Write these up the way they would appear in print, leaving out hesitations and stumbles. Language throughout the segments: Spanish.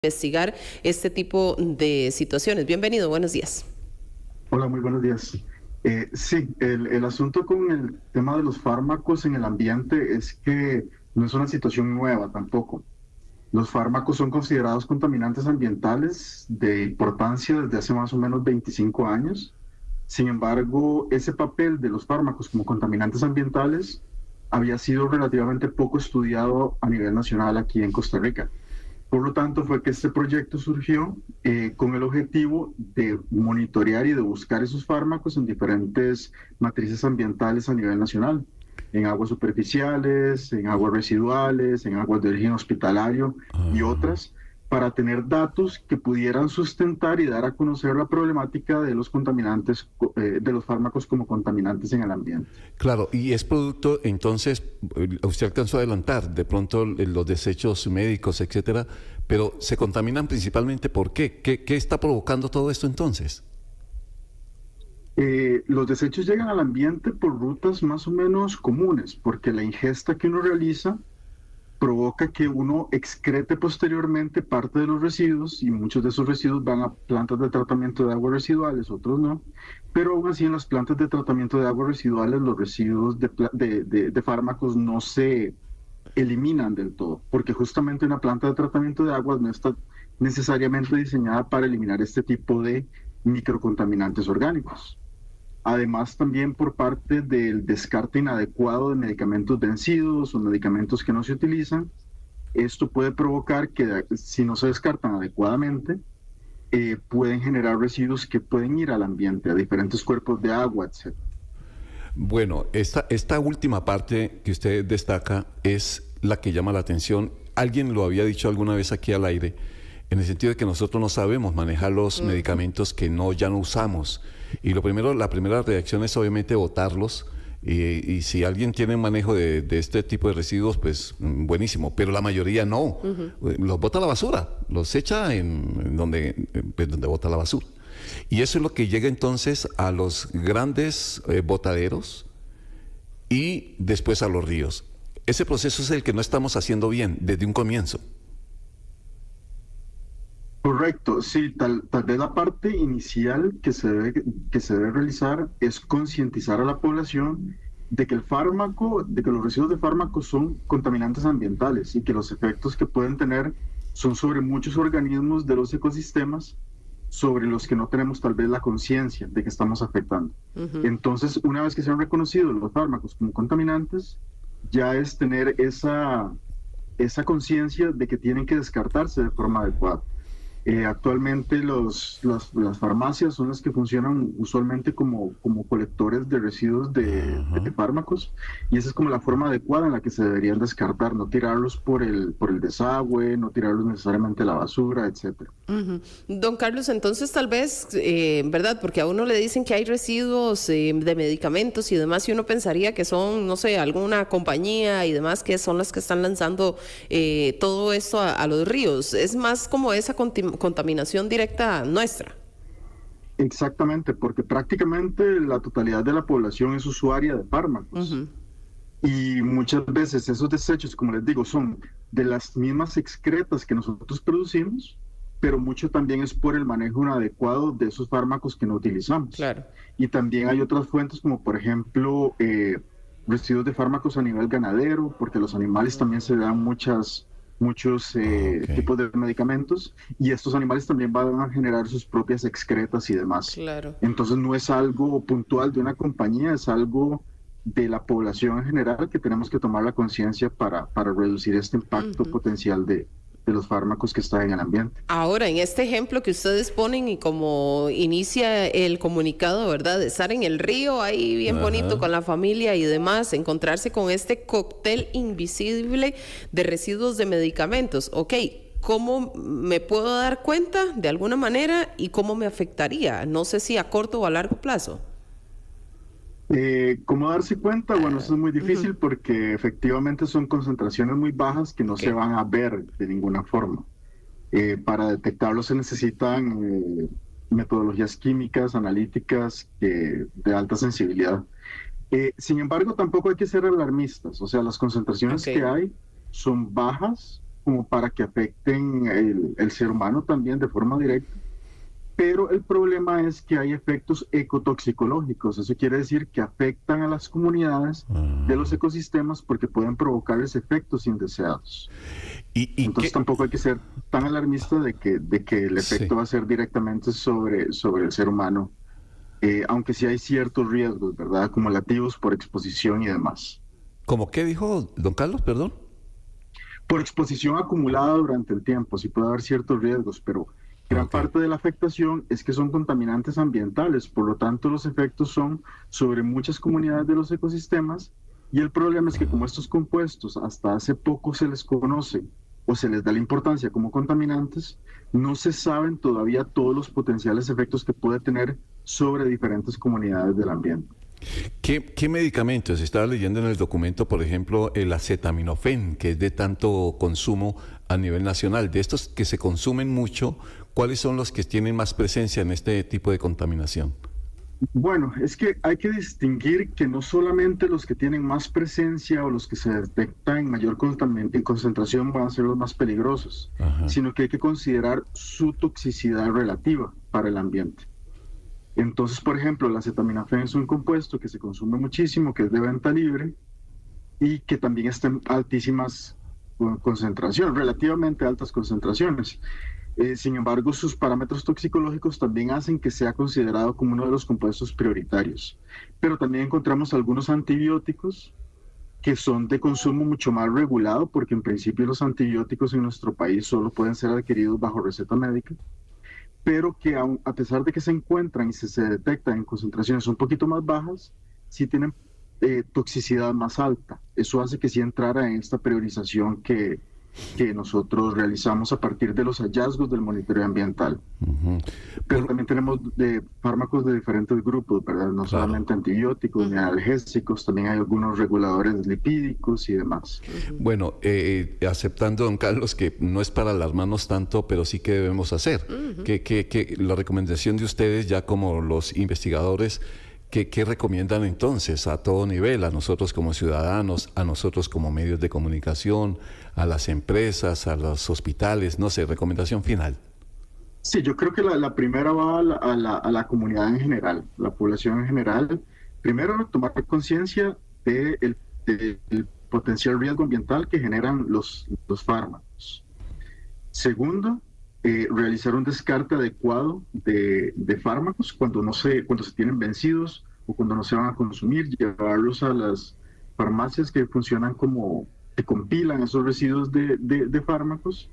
investigar este tipo de situaciones. Bienvenido, buenos días. Hola, muy buenos días. Sí, el asunto con el tema de los fármacos en el ambiente es que no es una situación nueva tampoco. Los fármacos son considerados contaminantes ambientales de importancia desde hace más o menos 25 años. Sin embargo, ese papel de los fármacos como contaminantes ambientales había sido relativamente poco estudiado a nivel nacional aquí en Costa Rica. Por lo tanto, fue que este proyecto surgió con el objetivo de monitorear y de buscar esos fármacos en diferentes matrices ambientales a nivel nacional, en aguas superficiales, en aguas residuales, en aguas de origen hospitalario y otras, para tener datos que pudieran sustentar y dar a conocer la problemática de los contaminantes, de los fármacos como contaminantes en el ambiente. Claro, y es producto, entonces, usted alcanzó a adelantar, de pronto los desechos médicos, etcétera, pero se contaminan principalmente ¿por qué? ¿Qué está provocando todo esto entonces? Los desechos llegan al ambiente por rutas más o menos comunes, porque la ingesta que uno realiza provoca que uno excrete posteriormente parte de los residuos y muchos de esos residuos van a plantas de tratamiento de aguas residuales, otros no, pero aún así en las plantas de tratamiento de aguas residuales los residuos de fármacos no se eliminan del todo, porque justamente una planta de tratamiento de aguas no está necesariamente diseñada para eliminar este tipo de microcontaminantes orgánicos. Además, también por parte del descarte inadecuado de medicamentos vencidos o medicamentos que no se utilizan, esto puede provocar que si no se descartan adecuadamente, pueden generar residuos que pueden ir al ambiente, a diferentes cuerpos de agua, etc. Bueno, esta última parte que usted destaca es la que llama la atención. Alguien lo había dicho alguna vez aquí al aire, en el sentido de que nosotros no sabemos manejar los medicamentos que ya no usamos. Y la primera reacción es obviamente botarlos. Y si alguien tiene manejo de este tipo de residuos, pues buenísimo. Pero la mayoría no. Los bota a la basura, los echa en donde bota la basura. Y eso es lo que llega entonces a los grandes botaderos y después a los ríos. Ese proceso es el que no estamos haciendo bien desde un comienzo. Correcto, sí, tal vez la parte inicial que se debe realizar es concientizar a la población de que de que los residuos de fármacos son contaminantes ambientales y que los efectos que pueden tener son sobre muchos organismos de los ecosistemas sobre los que no tenemos tal vez la conciencia de que estamos afectando. Entonces, una vez que se han reconocido los fármacos como contaminantes, ya es tener esa conciencia de que tienen que descartarse de forma adecuada. Actualmente las farmacias son las que funcionan usualmente como colectores de residuos de fármacos, y esa es como la forma adecuada en la que se deberían descartar, no tirarlos por el desagüe, no tirarlos necesariamente a la basura, etcétera. Don Carlos, entonces tal vez, ¿verdad? Porque a uno le dicen que hay residuos de medicamentos y demás, y uno pensaría que son, no sé, alguna compañía y demás que son las que están lanzando todo esto a los ríos. Es más como esa contaminación directa nuestra. Exactamente, porque prácticamente la totalidad de la población es usuaria de fármacos. Y muchas veces esos desechos, como les digo, son de las mismas excretas que nosotros producimos, pero mucho también es por el manejo inadecuado de esos fármacos que no utilizamos. Claro. Y también hay otras fuentes, como por ejemplo residuos de fármacos a nivel ganadero, porque los animales también se dan muchos tipos de medicamentos, y estos animales también van a generar sus propias excretas y demás. Claro. Entonces no es algo puntual de una compañía, es algo de la población en general que tenemos que tomar la conciencia para reducir este impacto potencial de los fármacos que están en el ambiente. Ahora, en este ejemplo que ustedes ponen y como inicia el comunicado, ¿verdad? De estar en el río ahí bien bonito con la familia y demás, encontrarse con este cóctel invisible de residuos de medicamentos. Ok, ¿cómo me puedo dar cuenta de alguna manera y cómo me afectaría? No sé si a corto o a largo plazo. ¿Cómo darse cuenta? Bueno, eso es muy difícil porque efectivamente son concentraciones muy bajas que no se van a ver de ninguna forma. Para detectarlos se necesitan metodologías químicas, analíticas, de alta sensibilidad. Sin embargo, tampoco hay que ser alarmistas. O sea, las concentraciones que hay son bajas como para que afecten el ser humano también de forma directa. Pero el problema es que hay efectos ecotoxicológicos. Eso quiere decir que afectan a las comunidades de los ecosistemas porque pueden provocarles efectos indeseados. Entonces tampoco hay que ser tan alarmista de que el efecto va a ser directamente sobre el ser humano, aunque sí hay ciertos riesgos, ¿verdad? Acumulativos por exposición y demás. ¿Cómo qué dijo don Carlos, perdón? Por exposición acumulada durante el tiempo, sí puede haber ciertos riesgos, pero gran parte de la afectación es que son contaminantes ambientales, por lo tanto los efectos son sobre muchas comunidades de los ecosistemas, y el problema es que como estos compuestos hasta hace poco se les conoce o se les da la importancia como contaminantes, no se saben todavía todos los potenciales efectos que puede tener sobre diferentes comunidades del ambiente. ¿Qué medicamentos? Estaba leyendo en el documento, por ejemplo, el acetaminofén, que es de tanto consumo a nivel nacional. De estos que se consumen mucho, ¿cuáles son los que tienen más presencia en este tipo de contaminación? Bueno, es que hay que distinguir que no solamente los que tienen más presencia o los que se detectan en mayor concentración van a ser los más peligrosos, sino que hay que considerar su toxicidad relativa para el ambiente. Entonces, por ejemplo, el acetaminofén es un compuesto que se consume muchísimo, que es de venta libre y que también está en altísimas concentraciones, relativamente altas concentraciones. Sin embargo, sus parámetros toxicológicos también hacen que sea considerado como uno de los compuestos prioritarios. Pero también encontramos algunos antibióticos que son de consumo mucho más regulado, porque en principio los antibióticos en nuestro país solo pueden ser adquiridos bajo receta médica, pero que a pesar de que se encuentran y se detectan en concentraciones un poquito más bajas, sí tienen toxicidad más alta. Eso hace que sí entrara en esta priorización que nosotros realizamos a partir de los hallazgos del monitoreo ambiental. Pero también tenemos fármacos de diferentes grupos, ¿verdad? No solamente antibióticos ni analgésicos, también hay algunos reguladores lipídicos y demás. Bueno, aceptando, don Carlos, que no es para alarmarnos tanto, pero sí que debemos hacer. Que la recomendación de ustedes, ya como los investigadores, ¿qué recomiendan entonces a todo nivel, a nosotros como ciudadanos, a nosotros como medios de comunicación, a las empresas, a los hospitales? No sé, recomendación final. Sí, yo creo que la primera va a la comunidad en general, la población en general. Primero, tomar conciencia del potencial riesgo ambiental que generan los fármacos. Segundo, realizar un descarte adecuado de fármacos cuando se tienen vencidos o cuando no se van a consumir, llevarlos a las farmacias que funcionan como que compilan esos residuos de fármacos.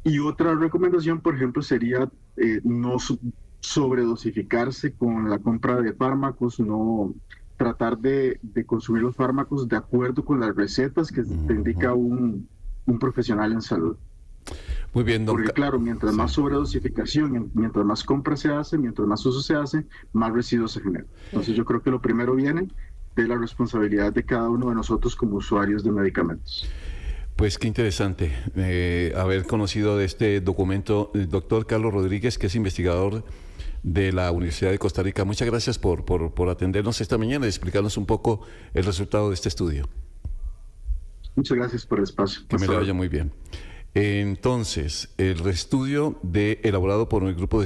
Y otra recomendación, por ejemplo, sería no sobredosificarse con la compra de fármacos, no tratar de consumir los fármacos de acuerdo con las recetas que te indica un profesional en salud. Muy bien, Porque claro, mientras más sobredosificación, mientras más compra se hace, mientras más uso se hace, más residuos se generan. Entonces yo creo que lo primero viene de la responsabilidad de cada uno de nosotros como usuarios de medicamentos. Pues qué interesante haber conocido de este documento el doctor Carlos Rodríguez, que es investigador de la Universidad de Costa Rica. Muchas gracias por atendernos esta mañana y explicarnos un poco el resultado de este estudio. Muchas gracias por el espacio. Que me le vaya muy bien. Entonces, el estudio elaborado por el grupo de